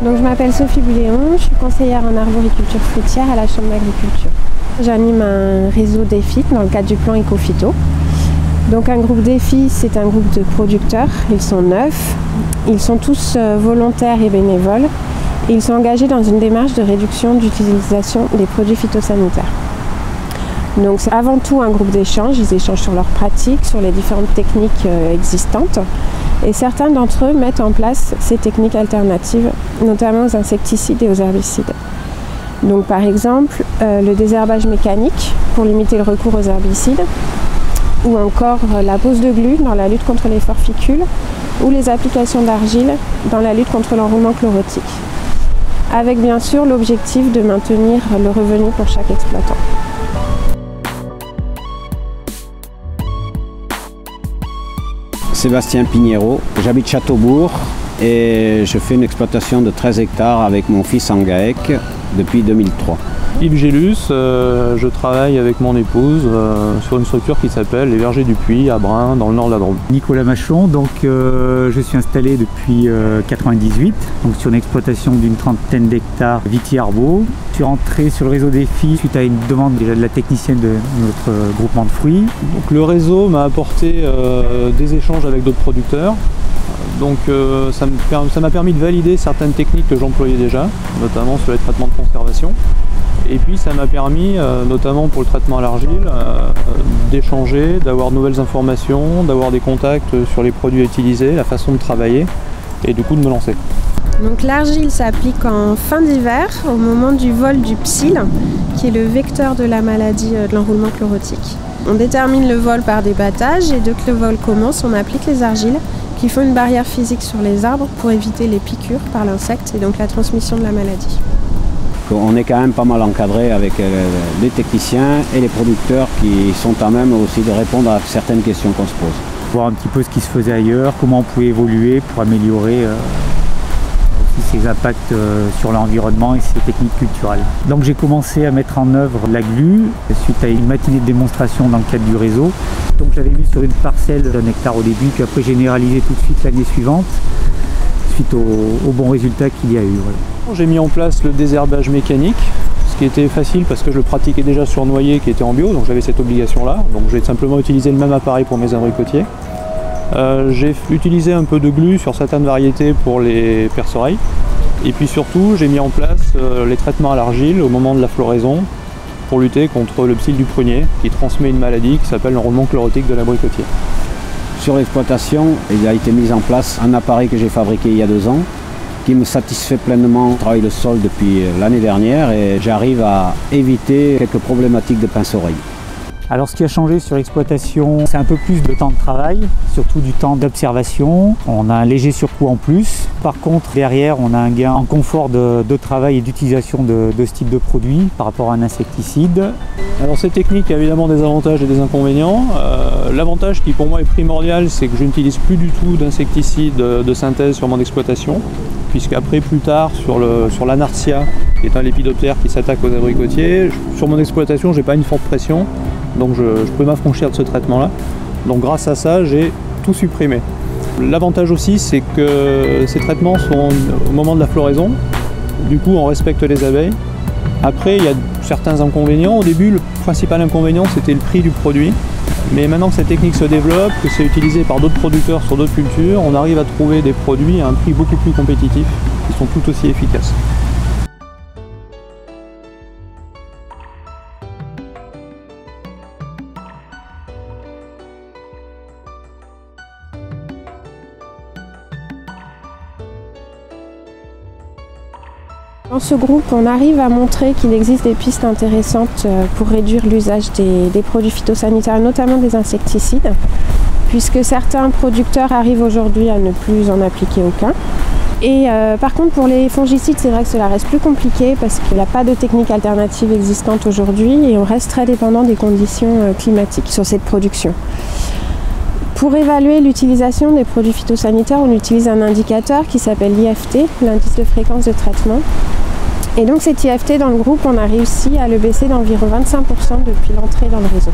Donc, je m'appelle Sophie Bouléon, je suis conseillère en arboriculture fruitière à la Chambre d'agriculture. J'anime un réseau DEFIT dans le cadre du plan Éco-Phyto. Donc un groupe DEFIT, c'est un groupe de producteurs, ils sont 9, ils sont tous volontaires et bénévoles et ils sont engagés dans une démarche de réduction d'utilisation des produits phytosanitaires. Donc c'est avant tout un groupe d'échange, ils échangent sur leurs pratiques, sur les différentes techniques existantes et certains d'entre eux mettent en place ces techniques alternatives, notamment aux insecticides et aux herbicides. Donc par exemple le désherbage mécanique pour limiter le recours aux herbicides, ou encore la pose de glu dans la lutte contre les forficules ou les applications d'argile dans la lutte contre l'enroulement chlorotique, avec bien sûr l'objectif de maintenir le revenu pour chaque exploitant. Sébastien Pignero, j'habite Châteaubourg et je fais une exploitation de 13 hectares avec mon fils en GAEC depuis 2003. Yves Gélus, je travaille avec mon épouse sur une structure qui s'appelle les Vergers du Puy à Brin, dans le nord de la Drôme. Nicolas Machon, donc je suis installé depuis 98, donc sur une exploitation d'une trentaine d'hectares Viti-Arbo. Je suis rentré sur le réseau DEFIT suite à une demande déjà de la technicienne de notre groupement de fruits. Donc, le réseau m'a apporté des échanges avec d'autres producteurs. Donc ça m'a permis de valider certaines techniques que j'employais déjà, notamment sur les traitements de conservation. Et puis ça m'a permis, notamment pour le traitement à l'argile, d'échanger, d'avoir de nouvelles informations, d'avoir des contacts sur les produits à utiliser, la façon de travailler et du coup de me lancer. Donc l'argile s'applique en fin d'hiver, au moment du vol du psylle, qui est le vecteur de la maladie de l'enroulement chlorotique. On détermine le vol par débattage et dès que le vol commence, on applique les argiles qui font une barrière physique sur les arbres pour éviter les piqûres par l'insecte et donc la transmission de la maladie. On est quand même pas mal encadré avec les techniciens et les producteurs qui sont à même aussi de répondre à certaines questions qu'on se pose. Voir un petit peu ce qui se faisait ailleurs, comment on pouvait évoluer pour améliorer aussi ses impacts sur l'environnement et ses techniques culturelles. Donc j'ai commencé à mettre en œuvre la glu suite à une matinée de démonstration dans le cadre du réseau. Donc j'avais mis sur une parcelle d'1 hectare au début, puis après généralisé tout de suite l'année suivante, suite aux bons résultats qu'il y a eu. Voilà. J'ai mis en place le désherbage mécanique, ce qui était facile parce que je le pratiquais déjà sur noyer qui était en bio, donc j'avais cette obligation-là. Donc j'ai simplement utilisé le même appareil pour mes abricotiers. J'ai utilisé un peu de glu sur certaines variétés pour les perce-oreilles. Et puis surtout, j'ai mis en place les traitements à l'argile au moment de la floraison pour lutter contre le psylle du prunier qui transmet une maladie qui s'appelle l'enroulement chlorotique de l'abricotier. Sur l'exploitation, il a été mis en place un appareil que j'ai fabriqué il y a 2 ans qui me satisfait pleinement. Je travaille le sol depuis l'année dernière et j'arrive à éviter quelques problématiques de pince-oreille. Alors ce qui a changé sur l'exploitation, c'est un peu plus de temps de travail, surtout du temps d'observation. On a un léger surcoût en plus. Par contre, derrière, on a un gain en confort de travail et d'utilisation de ce type de produit par rapport à un insecticide. Alors cette technique a évidemment des avantages et des inconvénients. L'avantage qui pour moi est primordial, c'est que je n'utilise plus du tout d'insecticides de synthèse sur mon exploitation, puisqu'après plus tard sur l'Anartia, qui est un lépidoptère qui s'attaque aux abricotiers, sur mon exploitation je n'ai pas une forte pression, donc je peux m'affranchir de ce traitement-là. Donc grâce à ça, j'ai tout supprimé. L'avantage aussi, c'est que ces traitements sont au moment de la floraison, du coup on respecte les abeilles. Après, il y a certains inconvénients. Au début, le principal inconvénient, c'était le prix du produit. Mais maintenant que cette technique se développe, que c'est utilisé par d'autres producteurs sur d'autres cultures, on arrive à trouver des produits à un prix beaucoup plus compétitif, qui sont tout aussi efficaces. Dans ce groupe, on arrive à montrer qu'il existe des pistes intéressantes pour réduire l'usage des produits phytosanitaires, notamment des insecticides, puisque certains producteurs arrivent aujourd'hui à ne plus en appliquer aucun. Et par contre, pour les fongicides, c'est vrai que cela reste plus compliqué parce qu'il n'y a pas de technique alternative existante aujourd'hui et on reste très dépendant des conditions climatiques sur cette production. Pour évaluer l'utilisation des produits phytosanitaires, on utilise un indicateur qui s'appelle l'IFT, l'indice de fréquence de traitement. Et donc cet IFT dans le groupe, on a réussi à le baisser d'environ 25% depuis l'entrée dans le réseau.